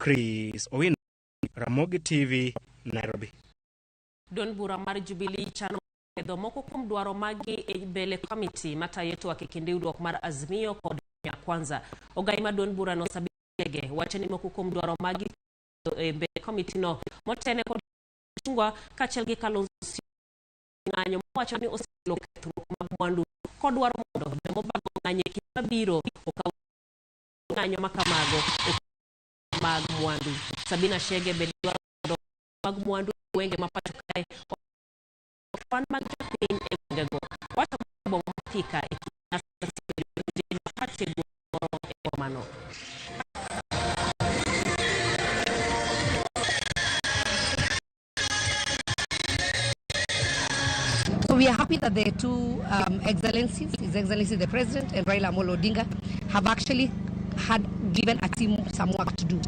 Chris Owino, Ramogi TV, Nairobi. Don bura mar Jubilee chano do moko kum dwaro magi e bele committee mata yetu akikindi udwok mar Azimio kod ya kwanza. Ogaima don bura no Sabina Chege wacheni moko kum dwaro magi e bele committee no motene kod chungwa kachel gi Kalonzo ng'anyo wachoni oselo kethruok mag mwandu kod dwaro mondo jomo bago ng'anyo kibiro okaw ng'anyo makamago mag mwandu. Sabina Chege be dwaro mag mwandu gwenge mapacho kae kwan mag piny e gwengego wacho bombo mathika e mapate gworo e bomano. So we are happy that the two excellencies, His Excellency the President and Raila Amolo Odinga, have actually had given a team some work to do.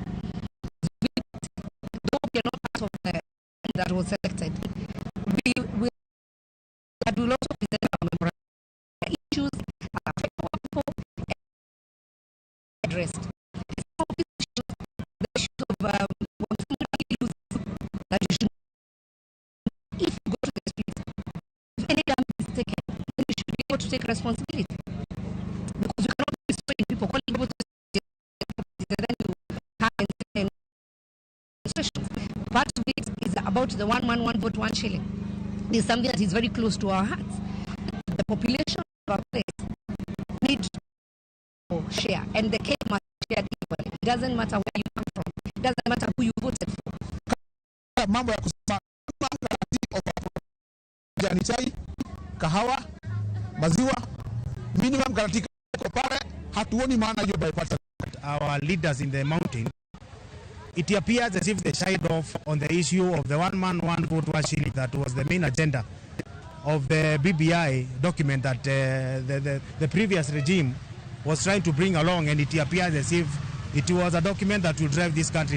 Though we are not part of the that was selected, we will also present our memorandum issues people addressed. Some of these issues, the issues of when somebody loses that you should, if you go to the street, if any damage is taken, then you should be able to take responsibility. Because you cannot be destroying people, calling people to and then you have and part of it is about the 1 man, 1 vote, 1 shilling. This is something that is very close to our hearts. The population of our place needs to share, and the cake must be shared equally. It doesn't matter where you come from. It doesn't matter who you voted for. Mambo ya kusema jani chai, kahawa, maziwa, minimum guarantee kwa pale hatuoni maana hiyo bypass. Our leaders in the mountain, it appears as if they shied off on the issue of the 1 man, 1 vote, 1 shilling that was the main agenda of the BBI document that the previous regime was trying to bring along, and it appears as if it was a document that will drive this country